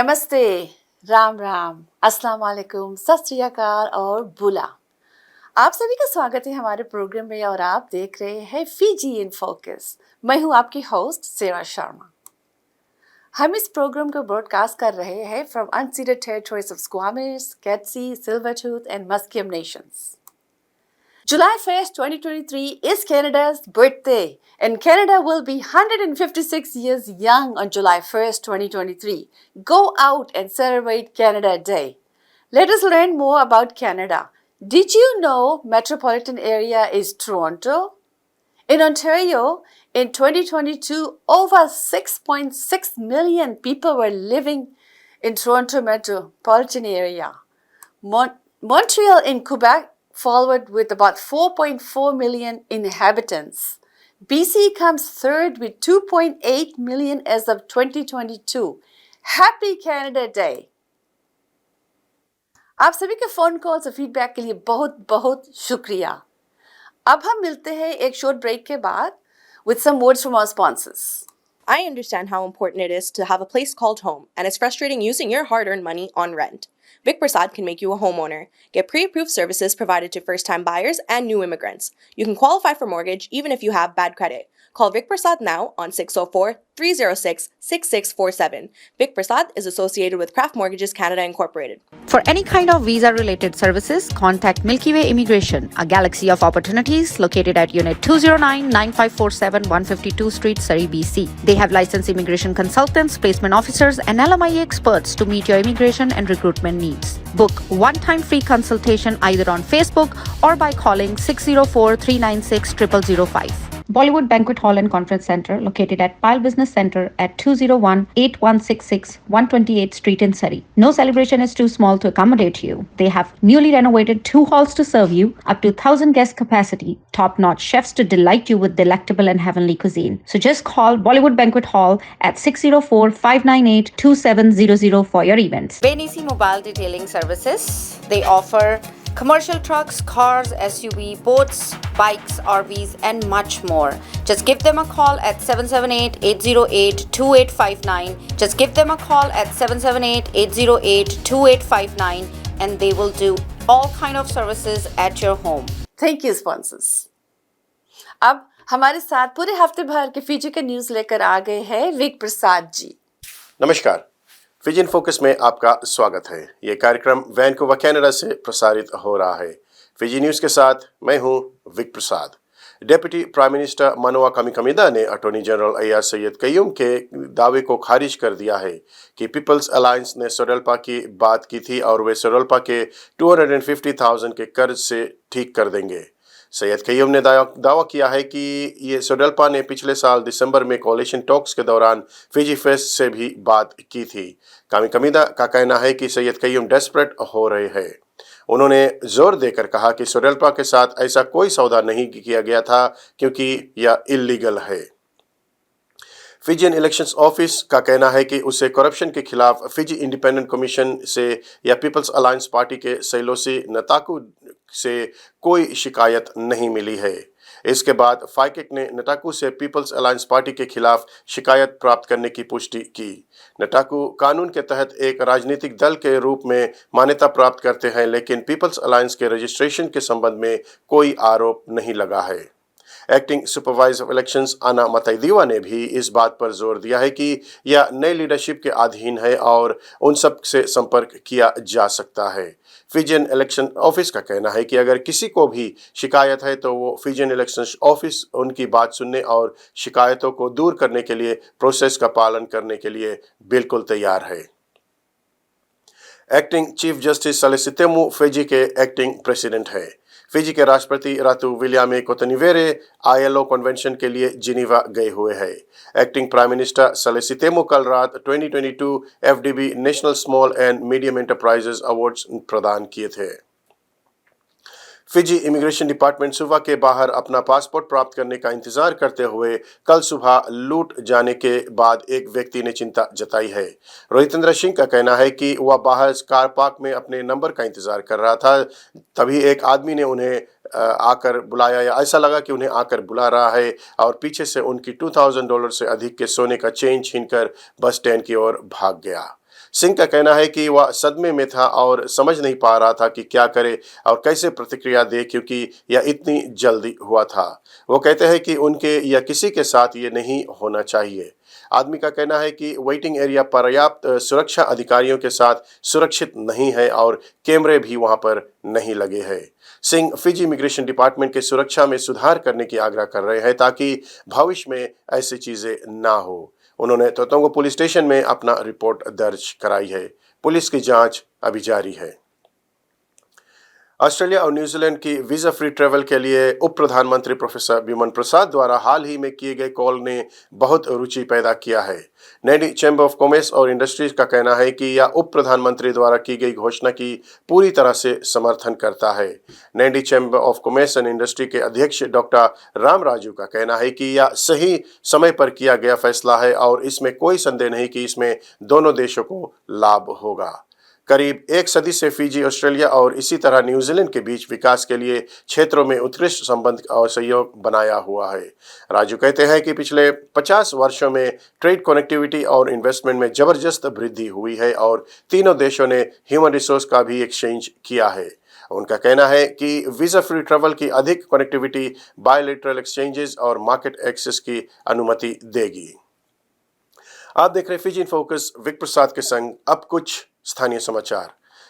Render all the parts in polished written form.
नमस्ते, राम राम, अस्सलाम वालेकुम, सत श्री अकाल और बुला। आप सभी का स्वागत है हमारे प्रोग्राम में और आप देख रहे हैं फीजी इन फोकस। मैं हूं आपकी होस्ट सेवा शर्मा। हम इस प्रोग्राम को ब्रॉडकास्ट कर रहे हैं from unceded territories of Squamish, Katzie, Tsleil-Waututh and Musqueam nations. July 1st, 2023 is Canada's birthday, and Canada will be 156 years young on July 1st, 2023. Go out and celebrate Canada Day. Let us learn more about Canada. Did you know metropolitan area is Toronto? In Ontario, in 2022, over 6.6 million people were living in Toronto metropolitan area. Montreal in Quebec followed with about 4.4 million inhabitants. BC comes third with 2.8 million as of 2022. Happy Canada Day! आप सभी के phone calls और feedback के लिए बहुत बहुत शुक्रिया। अब हम मिलते हैं एक शॉर्ट ब्रेक के बाद with some words from our sponsors. I understand how important it is to have a place called home, and it's frustrating using your hard-earned money on rent. Vic Prasad can make you a homeowner. Get pre-approved services provided to first-time buyers and new immigrants. You can qualify for mortgage even if you have bad credit. Call Vic Prasad now on 604-306-6647. Vic Prasad is associated with Craft Mortgages Canada Incorporated. For any kind of visa-related services, contact Milky Way Immigration, a galaxy of opportunities located at Unit 209-9547 152 Street, Surrey, BC. They have licensed immigration consultants, placement officers, and LMIA experts to meet your immigration and recruitment needs. Book one-time free consultation either on Facebook or by calling 604-396-0005. Bollywood Banquet Hall and Conference Center, located at Pile Business Center at 201-8166 128th Street in Surrey. No celebration is too small to accommodate you. They have newly renovated 2 halls to serve you, up to 1,000 guest capacity, top-notch chefs to delight you with delectable and heavenly cuisine. So just call Bollywood Banquet Hall at 604-598-2700 for your events. Benisi Mobile Detailing Services. They offer commercial trucks, cars, SUV, boats, bikes, RVs, and much more. Just give them a call at 778-808-2859. Just give them a call at 778-808-2859 and they will do all kind of services at your home. Thank you, sponsors. अब हमारे साथ पूरे हफ्ते भर के Fiji के news लेकर आ गए हैं विक प्रसाद जी। नमस्कार, फिजी इन फोकस में आपका स्वागत है। ये कार्यक्रम वैनकूवर कनाडा से प्रसारित हो रहा है। फिजी न्यूज़ के साथ मैं हूं विक प्रसाद। डेप्यूटी प्राइम मिनिस्टर मनोआ कमिकमिदा ने अटॉर्नी जनरल अय्याज सैयद कयूम के दावे को खारिज कर दिया है कि पीपल्स अलायंस ने सोडेल्पा की बात की थी और वे सोडेल्पा के 250,000 के कर्ज से ठीक कर देंगे। सैयद कयूम ने दावा किया है कि ये सोडेल्पा ने पिछले साल दिसंबर में कोalition टॉक्स के दौरान फिजी फेस्ट से भी बात की थी। कमिकमिदा का कहना है कि सैयद कयूम डेस्परेट हो रहे हैं। उन्होंने जोर देकर कहा कि सोडेल्पा के साथ ऐसा कोई सौदा नहीं किया गया था क्योंकि यह इलीगल है। फिजियन इलेक्शंस ऑफिस का कहना है कि उसे करप्शन के खिलाफ फिजी इंडिपेंडेंट कमीशन से या पीपल्स अलायंस पार्टी के सैलोसी नताकू से कोई शिकायत नहीं मिली है। इसके बाद फाइकेक ने नटाकू से पीपल्स अलायंस पार्टी के खिलाफ शिकायत प्राप्त करने की पुष्टि की। नटाकू कानून के तहत एक राजनीतिक दल के रूप में मान्यता प्राप्त करते हैं, लेकिन पीपल्स अलायंस के रजिस्ट्रेशन के संबंध में कोई आरोप नहीं लगा है। एक्टिंग सुपरवाइजर ऑफ इलेक्शंस आना मतईदीवा ने भी इस बात पर जोर दिया है कि यह नई लीडरशिप के अधीन है और उन सब से संपर्क किया जा सकता है। फिजियन इलेक्शन ऑफिस का कहना है कि अगर किसी को भी शिकायत है तो वो फिजियन इलेक्शन ऑफिस उनकी बात सुनने और शिकायतों को दूर करने के लिए प्रोसेस का पालन करने के लिए बिल्कुल तैयार है। एक्टिंग चीफ जस्टिस सलेसितेमु फिजी के एक्टिंग प्रेसिडेंट है। फिजी के राष्ट्रपति रातू विलियामे कोतनिवेरे ILO कन्वेंशन के लिए जिनीवा गए हुए हैं। एक्टिंग प्राइम मिनिस्टर सलेसितेमु कल रात 2022 FDB national small and medium enterprises awards प्रदान किए थे। फिजी इमिग्रेशन डिपार्टमेंट सुबह के बाहर अपना पासपोर्ट प्राप्त करने का इंतजार करते हुए कल सुबह लूट जाने के बाद एक व्यक्ति ने चिंता जताई है। रोहितेंद्र सिंह का कहना है कि वह बाहर कार पार्क में अपने नंबर का इंतजार कर रहा था, तभी एक आदमी ने उन्हें आकर बुलाया या ऐसा लगा कि उन्हें आकर बुला रहा है और पीछे से उनकी $2,000 से अधिक के सोने का चेन छीनकर बस स्टैंड की ओर भाग गया। सिंह का कहना है कि वह सदमे में था और समझ नहीं पा रहा था कि क्या करे और कैसे प्रतिक्रिया दे, क्योंकि यह इतनी जल्दी हुआ था। वो कहते हैं कि उनके या किसी के साथ ये नहीं होना चाहिए। आदमी का कहना है कि वेटिंग एरिया पर्याप्त सुरक्षा अधिकारियों के साथ सुरक्षित नहीं है और कैमरे भी वहां पर नहीं लगे हैं। सिंह फिजी इमिग्रेशन डिपार्टमेंट के सुरक्षा में सुधार करने की आग्रह कर रहे हैं ताकि भविष्य में ऐसी चीजें ना हो। उन्होंने तोतोंगो पुलिस स्टेशन में अपना रिपोर्ट दर्ज कराई है। पुलिस की जांच अभी जारी है। ऑस्ट्रेलिया और न्यूजीलैंड की वीजा फ्री ट्रैवल के लिए उप प्रधानमंत्री प्रोफेसर बिमन प्रसाद द्वारा हाल ही में किए गए कॉल ने बहुत रुचि पैदा किया है। नैडी चैम्बर ऑफ कॉमर्स और इंडस्ट्रीज का कहना है कि यह उप प्रधानमंत्री द्वारा की गई घोषणा की पूरी तरह से समर्थन करता है। Needy chamber of commerce and industry के अध्यक्ष डॉक्टर राम राजू का कहना है कि यह सही समय पर किया गया फैसला है और इसमें कोई संदेह नहीं कि इसमें दोनों देशों को लाभ होगा। करीब एक सदी से फिजी, ऑस्ट्रेलिया और इसी तरह न्यूजीलैंड के बीच विकास के लिए क्षेत्रों में उत्कृष्ट संबंध और सहयोग बनाया हुआ है। राजू कहते हैं कि पिछले 50 वर्षों में ट्रेड कनेक्टिविटी और इन्वेस्टमेंट में जबरदस्त वृद्धि हुई है और तीनों देशों ने ह्यूमन रिसोर्स का भी एक्सचेंज किया है। उनका कहना है कि वीजा फ्री ट्रैवल की अधिक कनेक्टिविटी बायलैटरल एक्सचेंजेस और मार्केट एक्सेस की अनुमति देगी। आप देख रहे फिजी इन फोकस विक प्रसाद के संग। अब कुछ स्थानीय समाचार।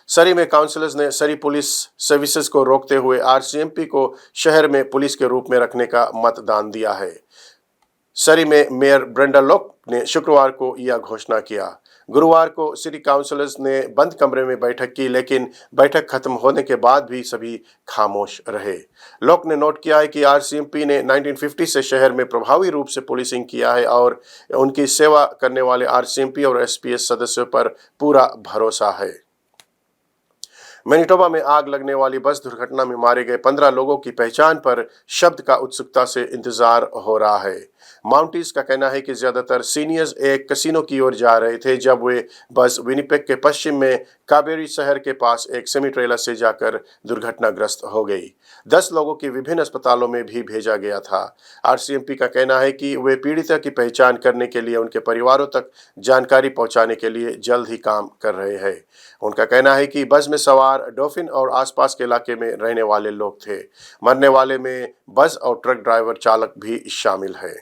सरी में काउंसिलर्स ने सरी पुलिस सर्विसेज को रोकते हुए आरसीएमपी को शहर में पुलिस के रूप में रखने का मतदान दिया है। सरी में मेयर ब्रेंडा लॉक ने शुक्रवार को यह घोषणा किया। गुरुवार को सिटी काउंसिलर्स ने बंद कमरे में बैठक की, लेकिन बैठक खत्म होने के बाद भी सभी खामोश रहे। लॉक ने नोट किया है कि आरसीएमपी ने 1950 से शहर में प्रभावी रूप से पुलिसिंग किया है और उनकी सेवा करने वाले आरसीएमपी और एसपीएस सदस्यों पर पूरा भरोसा है। मैनिटोबा में आग लगने वाली बस दुर्घटना में मारे गए 15 लोगों की पहचान पर शब्द का उत्सुकता से इंतजार हो रहा है। माउंटीज का कहना है कि ज्यादातर सीनियर्स एक कैसीनो की ओर जा रहे थे जब वे बस विनिपेग के पश्चिम में काबेरी शहर के पास एक सेमी ट्रेलर से जाकर दुर्घटनाग्रस्त हो गई। 10 लोगों की विभिन्न अस्पतालों में भी भेजा गया था। आरसीएमपी का कहना है कि वे पीड़िता की पहचान करने के लिए उनके परिवारों तक जानकारी पहुंचाने के लिए जल्द ही काम कर रहे हैं। उनका कहना है कि बस में सवार डॉफिन और आसपास के इलाके में रहने वाले लोग थे। मरने वाले में बस और ट्रक ड्राइवर चालक भी शामिल है।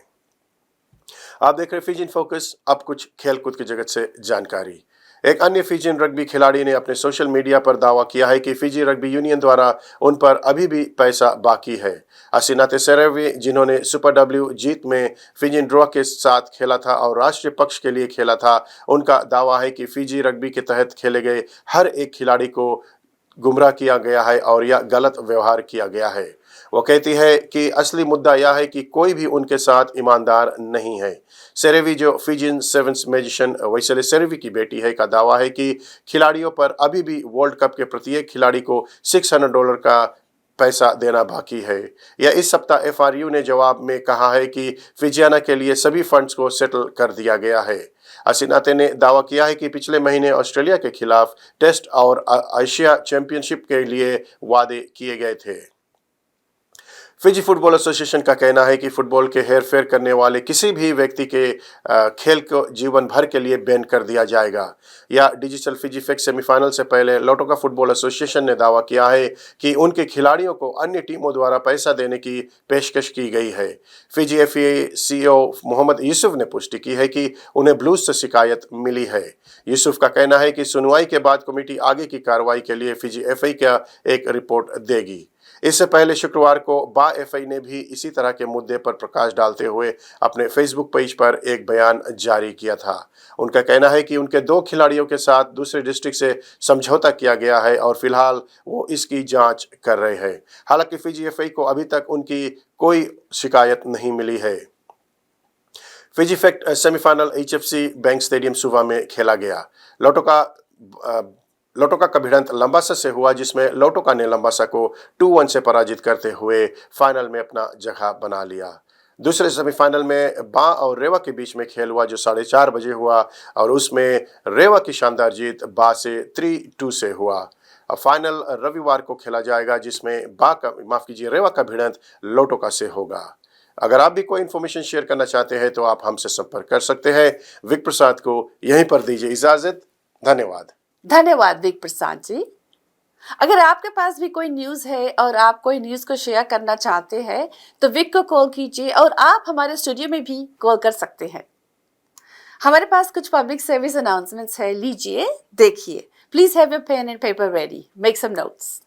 आप देख रहे फिजी इन फोकस। अब कुछ खेलकूद की जगत से जानकारी। एक अन्य फिजियन रग्बी खिलाड़ी ने अपने सोशल मीडिया पर दावा किया है कि फिजी रग्बी यूनियन द्वारा उन पर अभी भी पैसा बाकी है। असिनाते सेरेवी, जिन्होंने सुपर डब्ल्यू जीत में फिजियन ड्रॉ के साथ खेला था और राष्ट्रीय पक्ष के लिए खेला था, उनका दावा है कि फिजी रग्बी के तहत खेले गए हर एक खिलाड़ी को गुमराह किया गया है और यह गलत व्यवहार किया गया है। वो कहती है कि असली मुद्दा यह है कि कोई भी उनके साथ ईमानदार नहीं है। सेरेवी, जो फिजियन सेवेंस मैजिशियन वैसेले सेरेवी की बेटी है, का दावा है कि खिलाड़ियों पर अभी भी वर्ल्ड कप के प्रत्येक खिलाड़ी को $600 का पैसा देना बाकी है। यह इस सप्ताह एफआरयू ने जवाब में कहा है कि फिजियाना के लिए सभी फंड्स को सेटल कर दिया गया है। असिनाते ने दावा किया है कि पिछले महीने ऑस्ट्रेलिया के खिलाफ टेस्ट और एशिया चैंपियनशिप के लिए वादे किए गए थे। फिजी फुटबॉल एसोसिएशन का कहना है कि फुटबॉल के हेरफेर करने वाले किसी भी व्यक्ति के खेल को जीवन भर के लिए बैन कर दिया जाएगा। या डिजिटल फिजी फेक्स सेमीफाइनल से पहले लोटोका फुटबॉल एसोसिएशन ने दावा किया है कि उनके खिलाड़ियों को अन्य टीमों द्वारा पैसा देने की पेशकश की गई है। Fiji FA CEO Mohammad Yusuf ने पुष्टि की है कि उन्हें ब्लूज से शिकायत मिली है। यूसुफ का कहना है कि सुनवाई के बाद कमेटी आगे की कार्रवाई के लिए फिजी एफए का एक रिपोर्ट देगी। इससे पहले शुक्रवार को बा एफआई ने भी इसी तरह के मुद्दे पर प्रकाश डालते हुए अपने फेसबुक पेज पर एक बयान जारी किया था। उनका कहना है कि उनके 2 खिलाड़ियों के साथ दूसरे डिस्ट्रिक्ट से समझौता किया गया है और फिलहाल वो इसकी जांच कर रहे हैं। हालांकि फिजी एफआई को अभी तक उनकी कोई शिकायत नहीं मिली है। Fiji fact semifinal HFC bank stadium सुबह में खेला गया। लोटोका का भिड़ंत लंबासा से हुआ, जिसमें लोटोका ने लंबासा को 2-1 से पराजित करते हुए फाइनल में अपना जगह बना लिया। दूसरे सेमीफाइनल में बा और रेवा के बीच में खेल हुआ, जो 4:30 बजे हुआ और उसमें रेवा की शानदार जीत बा से 3-2 से हुआ। अब फाइनल रविवार को खेला जाएगा, जिसमें रेवा का भिड़ंत लोटोका से होगा। अगर आप भी कोई इन्फॉर्मेशन शेयर करना चाहते हैं तो आप हमसे संपर्क कर सकते हैं। विक प्रसाद को यहीं पर दीजिए इजाजत। धन्यवाद। धन्यवाद विक प्रसाद जी। अगर आपके पास भी कोई न्यूज़ है और आप कोई न्यूज़ को शेयर करना चाहते हैं तो विक को कॉल कीजिए और आप हमारे स्टूडियो में भी कॉल कर सकते हैं। हमारे पास कुछ पब्लिक सर्विस अनाउंसमेंट्स है, लीजिए देखिए। Please have your pen and paper ready, make some notes.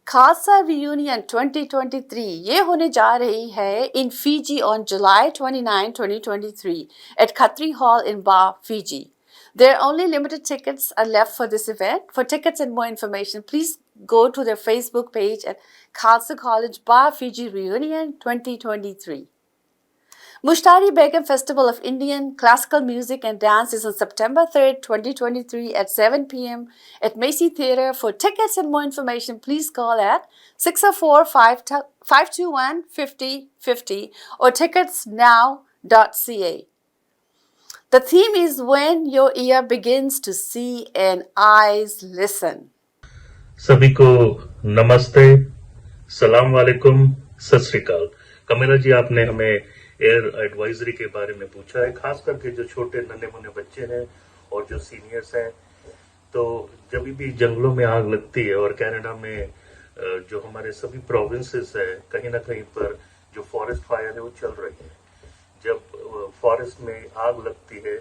Khalsa reunion 2023 ये होने जा रही है इन Fiji on July 29, 2023 at Khatri Hall in Ba, Fiji. There are only limited tickets are left for this event. For tickets and more information, please go to their Facebook page at Khalsa College Ba Fiji Reunion 2023. Mushtari Begum Festival of Indian Classical Music and Dance is on September 3rd, 2023 at 7 p.m. at Macy Theatre. For tickets and more information, please call at 604-521-5050 or ticketsnow.ca. The theme is When Your Ear Begins to See and Eyes Listen. सभी को नमस्ते, सलाम वालेकुम, सत श्री अकाल। कमिला जी, आपने हमें air advisory के बारे में पूछा है, खास करके जो छोटे नन्हे मुन्ने बच्चे हैं और जो सीनियर्स हैं। तो जब भी जंगलों में आग लगती है और कनाडा में जो हमारे सभी प्रोविंसेस है, कहीं ना कहीं पर जो फॉरेस्ट फायर है वो चल रही है। जब फॉरेस्ट में आग लगती है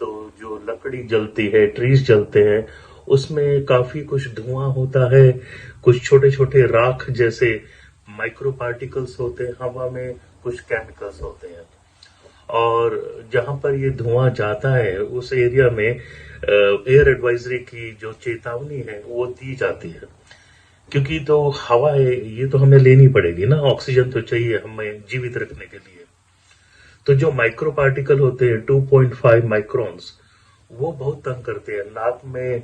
तो जो लकड़ी जलती है, ट्रीज जलते हैं, उसमें काफी कुछ धुआं होता है, कुछ छोटे छोटे राख जैसे माइक्रो पार्टिकल्स होते हैं हवा में, कुछ केमिकल्स होते हैं। और जहां पर ये धुआं जाता है उस एरिया में एयर एडवाइजरी की जो चेतावनी है वो दी जाती है, क्योंकि तो हवा है ये तो हमें लेनी पड़ेगी ना, ऑक्सीजन तो चाहिए हमें जीवित रखने के लिए। तो जो माइक्रो पार्टिकल होते हैं 2.5 माइक्रोन्स, वो बहुत तंग करते हैं। नाक में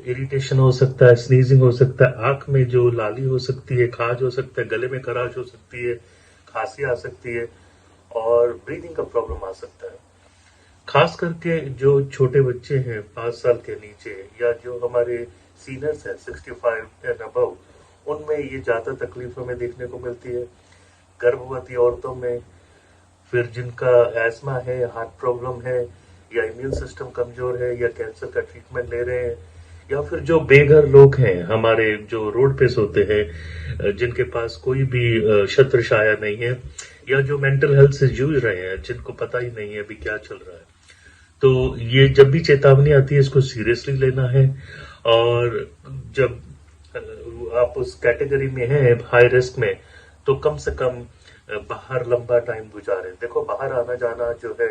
इरिटेशन हो सकता है, स्नीजिंग हो सकता है, आंख में जो लाली हो सकती है, खाज हो सकता है, गले में खराश हो सकती है, खांसी आ सकती है और ब्रीदिंग का प्रॉब्लम आ सकता है। खास करके जो छोटे बच्चे हैं 5 साल के नीचे या जो हमारे सीनियर्स हैं 65 एंड अबव, उनमें ये ज्यादा तकलीफ हमें देखने को मिलती है। गर्भवती औरतों में, फिर जिनका एस्मा है, हार्ट प्रॉब्लम है, या इम्यून सिस्टम कमजोर है, या कैंसर का ट्रीटमेंट ले रहे हैं, या फिर जो बेघर लोग हैं हमारे जो रोड पे सोते हैं, जिनके पास कोई भी छत्र छाया नहीं है, या जो मेंटल हेल्थ से जूझ रहे हैं, जिनको पता ही नहीं है अभी क्या चल रहा है। तो ये जब भी चेतावनी आती है इसको सीरियसली लेना है। और जब आप उस कैटेगरी में हैं हाई रिस्क में, तो कम से कम बाहर लंबा टाइम गुजारें। देखो, बाहर आना जाना जो है,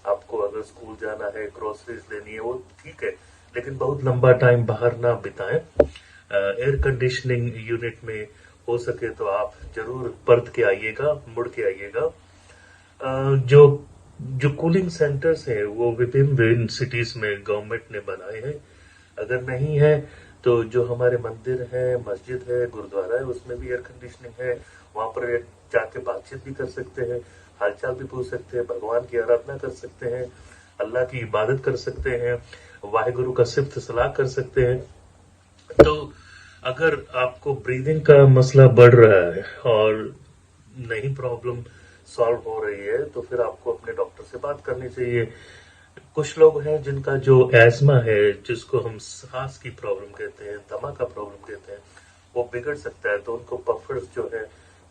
आपको अगर स्कूल जाना है, ग्रोसरीज लेनी है, वो ठीक है, लेकिन बहुत लंबा टाइम बाहर ना बिताएं। एयर कंडीशनिंग यूनिट में हो सके तो आप जरूर परत के आइएगा, मुड़ के आइएगा। जो कूलिंग सेंटर्स हैं वो विभिन्न सिटीज में गवर्नमेंट ने बनाए हैं। अगर नहीं है तो जो हमारे मंदिर है, मस्जिद है, गुरुद्वारा है, उसमें भी एयर कंडीशनिंग है। वहां पर जाके बातचीत भी कर सकते हैं, हालचाल भी पूछ सकते हैं, भगवान की आराधना कर सकते हैं, अल्लाह की इबादत कर सकते हैं, वाहिगुरु का सिफ्त सलाह कर सकते हैं। तो अगर आपको ब्रीदिंग का मसला बढ़ रहा है और नहीं प्रॉब्लम सॉल्व हो रही है, तो फिर आपको अपने डॉक्टर से बात करनी चाहिए। कुछ लोग हैं जिनका जो एस्मा है, जिसको हम सांस की प्रॉब्लम कहते हैं, दमा का प्रॉब्लम कहते हैं, वो बिगड़ सकता है, तो उनको पफर्स जो है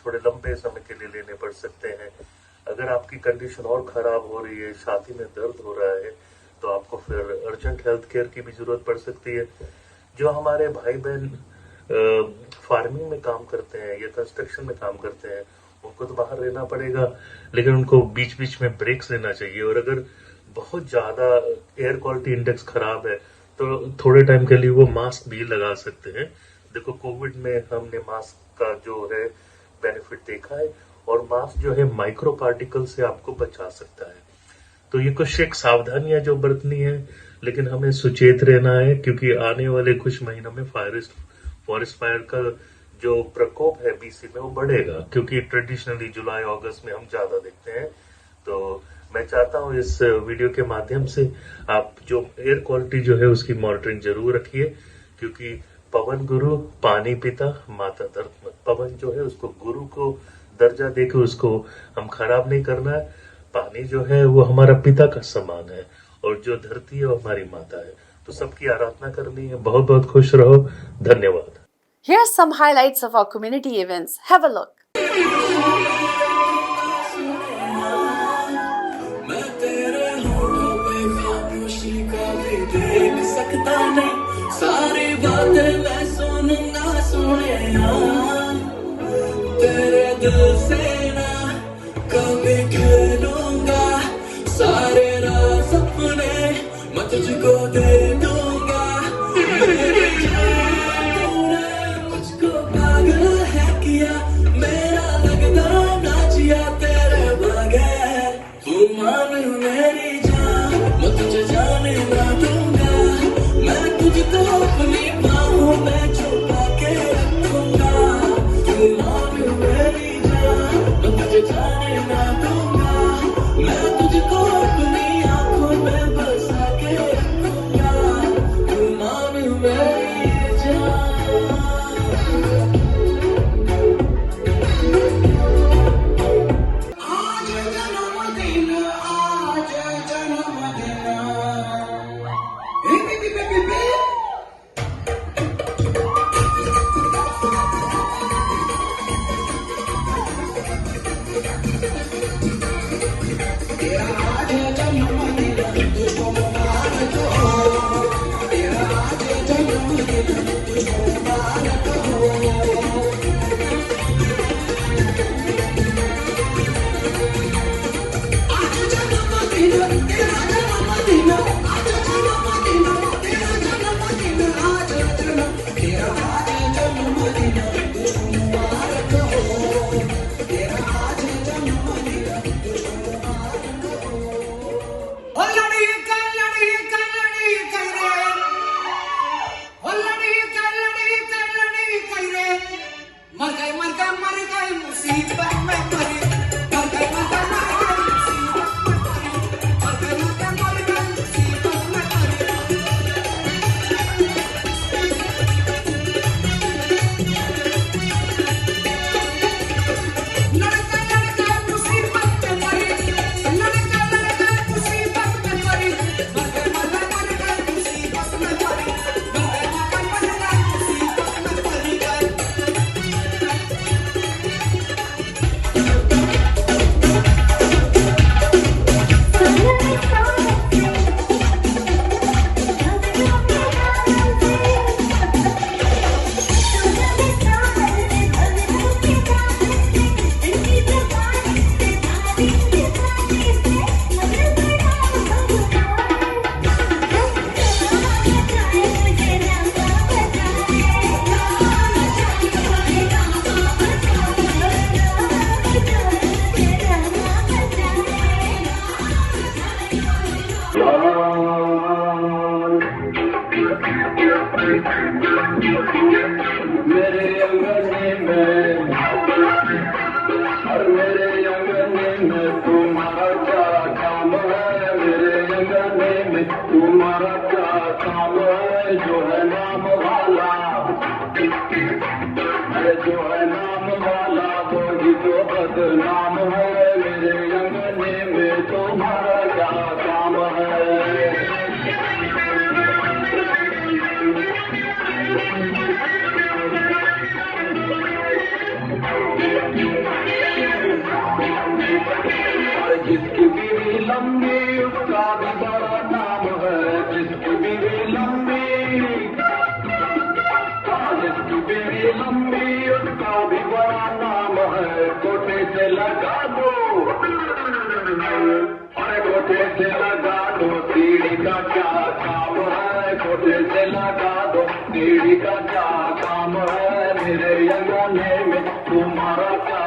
थोड़े लंबे समय के लिए लेने पड़ सकते हैं। अगर आपकी कंडीशन और खराब हो रही है, छाती में दर्द हो रहा है, तो आपको फिर अर्जेंट हेल्थ केयर की भी जरूरत पड़ सकती है। जो हमारे भाई बहन फार्मिंग में काम करते हैं या कंस्ट्रक्शन में काम करते हैं, उनको तो बाहर रहना पड़ेगा, लेकिन उनको बीच बीच में ब्रेक्स लेना चाहिए। और अगर बहुत ज्यादा एयर क्वालिटी इंडेक्स खराब है तो थोड़े टाइम के लिए वो मास्क भी लगा सकते हैं। देखो, कोविड में हमने मास्क का जो है बेनिफिट देखा है, और मास्क जो है माइक्रो पार्टिकल से आपको बचा सकता है। तो ये कुछ एक सावधानियां जो बरतनी है, लेकिन हमें सुचेत रहना है, क्योंकि आने वाले कुछ महीनों में फॉरेस्ट फायर का जो प्रकोप है बीसी में वो बढ़ेगा, क्योंकि ट्रेडिशनली जुलाई अगस्त में हम ज्यादा देखते हैं। तो मैं चाहता हूं इस वीडियो के माध्यम से आप जो एयर क्वालिटी जो है उसकी मॉनिटरिंग जरूर रखिए, क्योंकि पवन गुरु पानी पिता माता धरती। पवन जो है उसको गुरु को दर्जा देकर उसको हम खराब नहीं करना है। पानी जो है वो हमारा पिता का समान है, और जो धरती है वो हमारी माता है। तो सबकी आराधना करनी है। बहुत बहुत खुश रहो। धन्यवाद। Here's some highlights of our community events. Have a look. मैं तेरे होठों पे खामोशी का भी देख सकता नहीं, सारी बातें मैं सुनूंगा सोने, तेरे दिल से ना कभी खेलूंगा, सारे राज अपने मैं तुझको दे दूंगा। मेरे जान तूने मुझको पागल है किया, मेरा लगता ना जिया तेरे बगैर। तू मान मेरी जान, मैं तुझे जाने ना दूंगा, मैं तुझको अपनी बाहों में छुपा के रखूंगा। तू मान मेरी जान, मैं तुझे जाने ना दूंगा, मैं तुझको अपनी आंखों में बसा के रखूंगा। तू मान मेरी जान। आज जन्मदिन, आज जन्मदिन, बी बी बी बी बी। तेरा आज जन्मदिन, तुझको मुबारक हो, तेरा आज जन्मदिन, तुझको मुबारक हो। आज जन्मदिन, तेरा जन्मदिन, आज जन्मदिन, तेरा जन्मदिन, आज तेरा आज जन्मदिन, तुझको मुबारक हो, तेरा आज जन्मदिन, तुझको मुबारक हो। ओ लड़ी का रे, ओ लड़ी का रे, मर गई मुसीबत में पड़ी, मर गई मुसीबत में मेरे अंगने में और मेरे अंगने में तुम्हारा क्या काम है, मेरे अंगने में तुम्हारा क्या काम है। जो है नाम वाला, अरे जो है नाम वाला वो ही तो बदनाम है, मेरे अंगने में तुम्हारा क्या काम है। जिसकी बीवी लंबी उसका भी बड़ा नाम है, जिसकी बीवी लंबी, जिसकी बीवी लंबी उसका भी बड़ा नाम है। कोटे से लगा दो, अरे कोटे से लगा दो, सीढ़ी का क्या काम है, कोटे से लगा दो, सीढ़ी का क्या काम है। मेरे अंगने में तुम्हारा क्या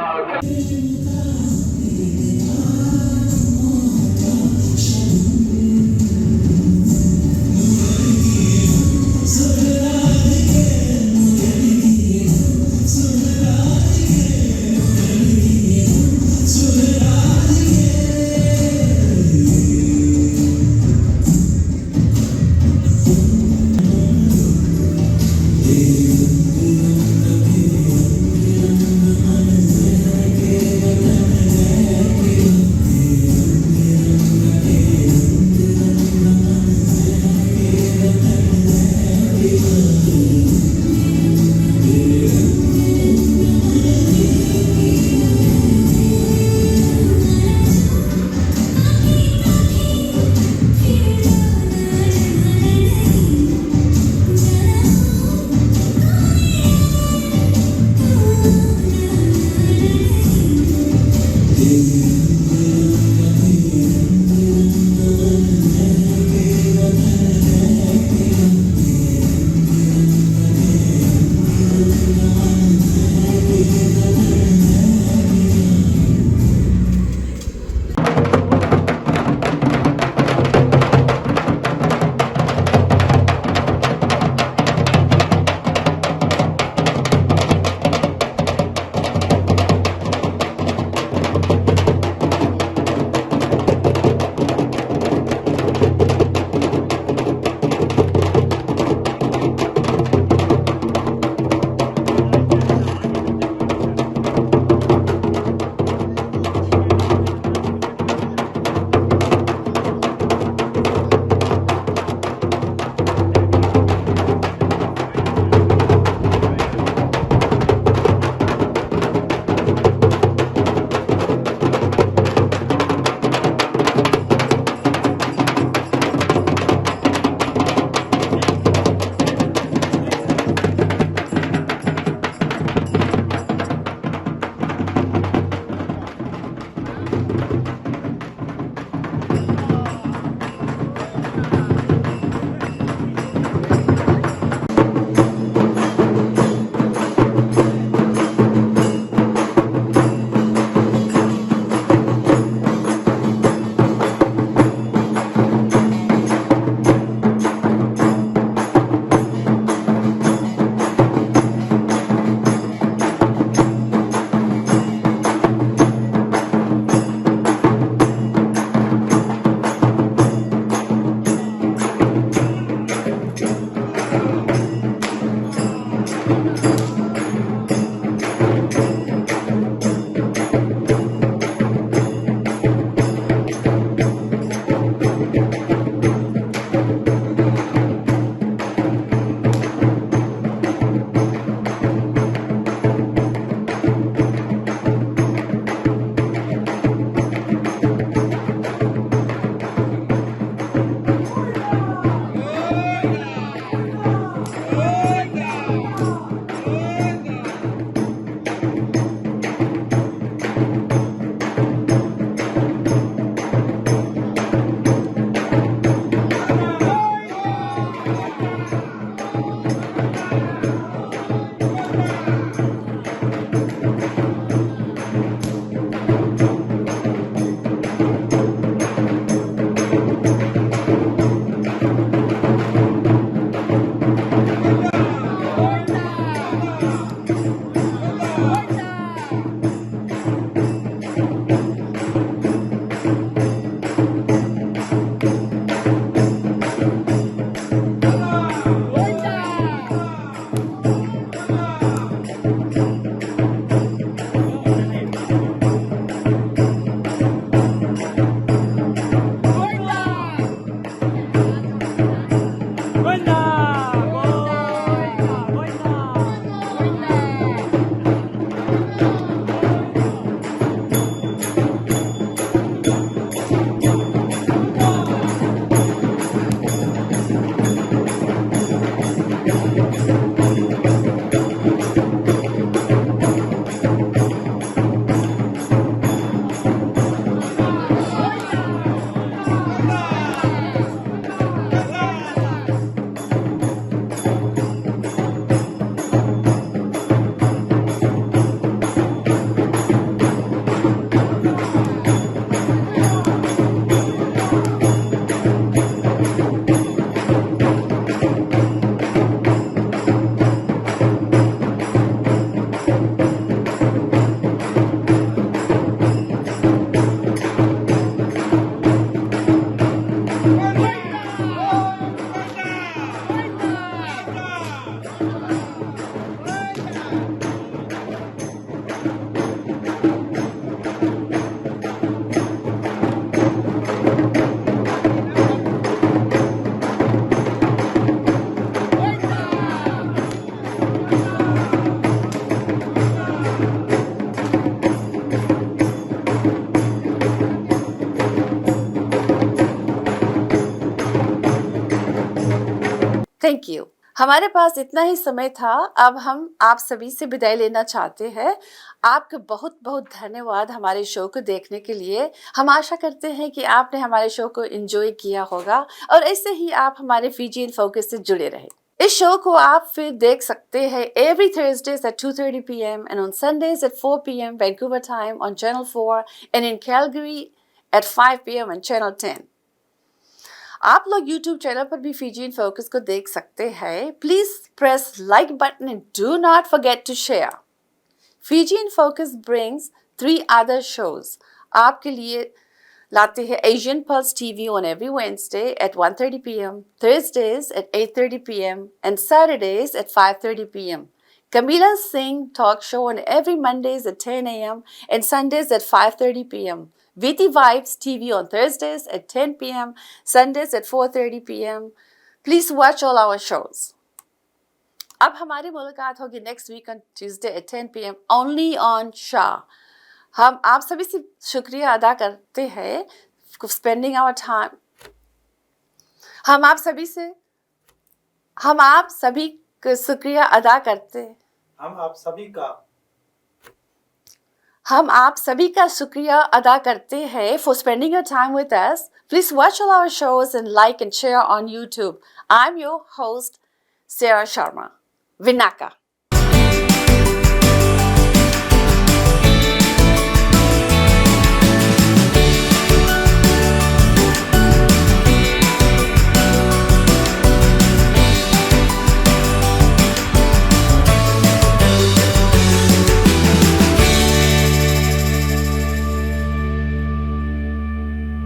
थैंक यू। हमारे पास इतना ही समय था। अब हम आप सभी से विदाई लेना चाहते हैं। आपका बहुत बहुत धन्यवाद हमारे शो को देखने के लिए। हम आशा करते हैं कि आपने हमारे शो को एंजॉय किया होगा और ऐसे ही आप हमारे फीजी इन फोकस से जुड़े रहे। इस शो को आप फिर देख सकते हैं every Thursdays at 2:30 p.m. and on Sundays at 4 p.m. Vancouver time on Channel 4 and in Calgary at 5 p.m. on Channel 10. आप लोग YouTube चैनल पर भी फीजी इन फोकस को देख सकते हैं। Please press like button and do not forget to share. Fiji in focus brings 3 other shows आपके लिए लाते हैं Asian pulse TV on every Wednesday at 1:30 p.m., Thursdays at 8:30 p.m. and Saturdays at 5:30 p.m. Kamila Singh talk show on every Mondays at 10 a.m. and Sundays at 5:30 p.m. VT Vibes TV on Thursdays at 10 p.m., Sundays at 4:30 p.m. Please watch all our shows. अब हमारी मुलाकात होगी next week on Tuesday at 10 p.m. only on Shah. हम आप सभी से शुक्रिया अदा करते हैं spending our time. हम आप सभी का शुक्रिया अदा करते हैं। हम आप सभी का शुक्रिया अदा करते हैं for spending your time with us. Please watch all our shows and like and share on YouTube. I'm your host, Sarah Sharma. Vinaka.